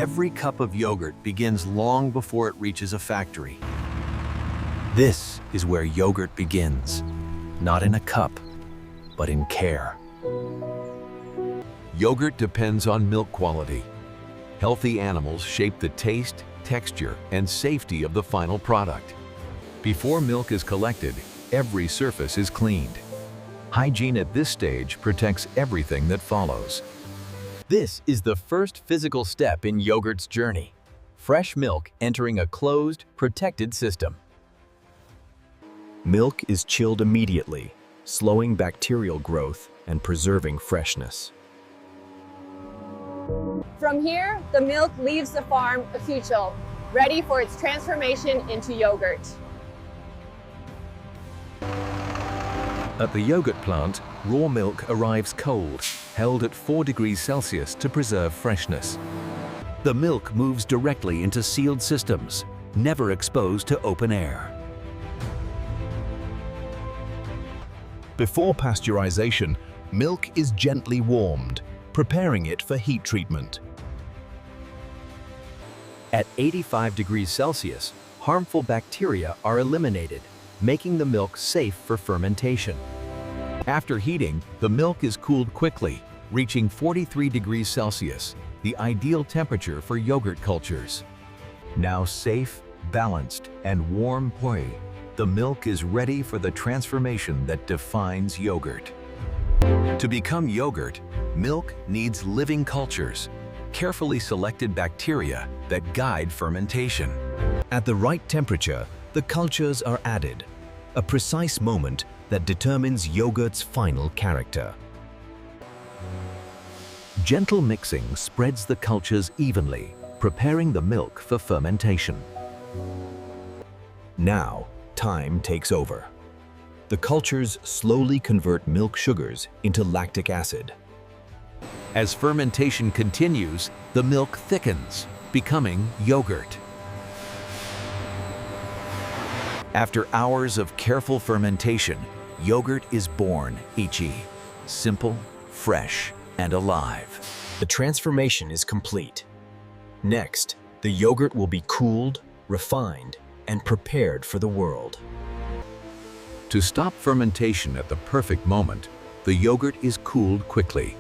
Every cup of yogurt begins long before it reaches a factory. This is where yogurt begins, not in a cup, but in care. Yogurt depends on milk quality. Healthy animals shape the taste, texture, and safety of the final product. Before milk is collected, every surface is cleaned. Hygiene at this stage protects everything that follows. This is the first physical step in yogurt's journey. Fresh milk entering a closed, protected system. Milk is chilled immediately, slowing bacterial growth and preserving freshness. From here, the milk leaves the farm official, ready for its transformation into yogurt. At the yogurt plant, raw milk arrives cold, held at 4 degrees Celsius to preserve freshness. The milk moves directly into sealed systems, never exposed to open air. Before pasteurization, milk is gently warmed, preparing it for heat treatment. At 85 degrees Celsius, harmful bacteria are eliminated, making the milk safe for fermentation. After heating, the milk is cooled quickly, reaching 43 degrees Celsius, the ideal temperature for yogurt cultures. Now safe, balanced, and warm, the milk is ready for the transformation that defines yogurt. To become yogurt, milk needs living cultures, carefully selected bacteria that guide fermentation. At the right temperature, the cultures are added, a precise moment that determines yogurt's final character. Gentle mixing spreads the cultures evenly, preparing the milk for fermentation. Now, time takes over. The cultures slowly convert milk sugars into lactic acid. As fermentation continues, the milk thickens, becoming yogurt. After hours of careful fermentation, yogurt is born, simple, fresh, and alive. The transformation is complete. Next, the yogurt will be cooled, refined, and prepared for the world. To stop fermentation at the perfect moment, the yogurt is cooled quickly.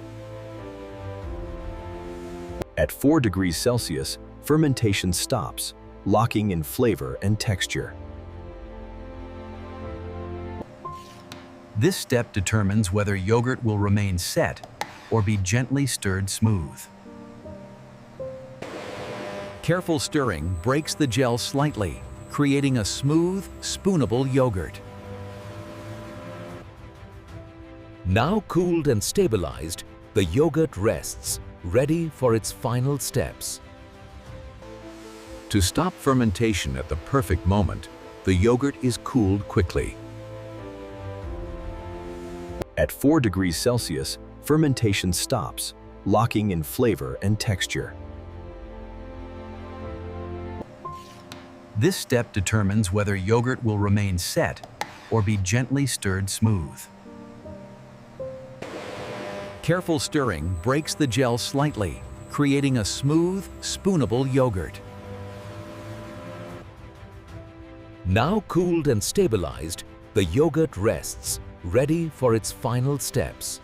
At 4 degrees Celsius, fermentation stops, locking in flavor and texture. This step determines whether yogurt will remain set or be gently stirred smooth. Careful stirring breaks the gel slightly, creating a smooth, spoonable yogurt. Now cooled and stabilized, the yogurt rests, ready for its final steps. To stop fermentation at the perfect moment, the yogurt is cooled quickly. At 4 degrees Celsius, fermentation stops, locking in flavor and texture. This step determines whether yogurt will remain set or be gently stirred smooth. Careful stirring breaks the gel slightly, creating a smooth, spoonable yogurt. Now cooled and stabilized, the yogurt rests, ready for its final steps.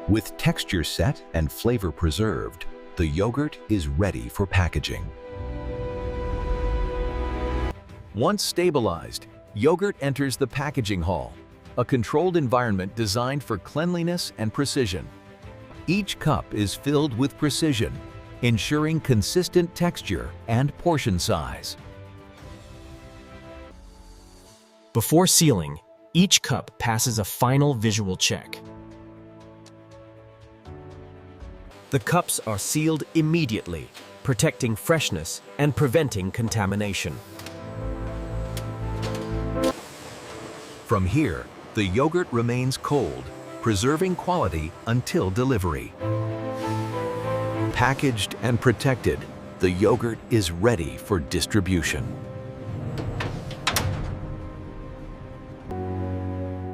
With texture set and flavor preserved, the yogurt is ready for packaging. Once stabilized, yogurt enters the packaging hall, a controlled environment designed for cleanliness and precision. Each cup is filled with precision, ensuring consistent texture and portion size. Before sealing, each cup passes a final visual check. The cups are sealed immediately, protecting freshness and preventing contamination. From here, the yogurt remains cold, preserving quality until delivery. Packaged and protected, the yogurt is ready for distribution.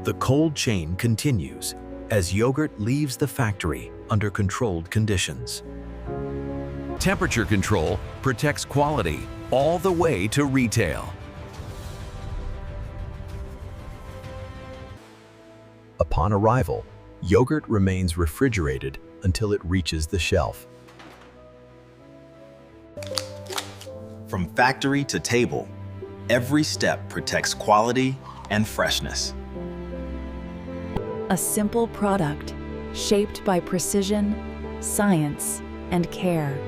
The cold chain continues as yogurt leaves the factory under controlled conditions. Temperature control protects quality all the way to retail. Upon arrival, yogurt remains refrigerated until it reaches the shelf. From factory to table, every step protects quality and freshness. A simple product shaped by precision, science, and care.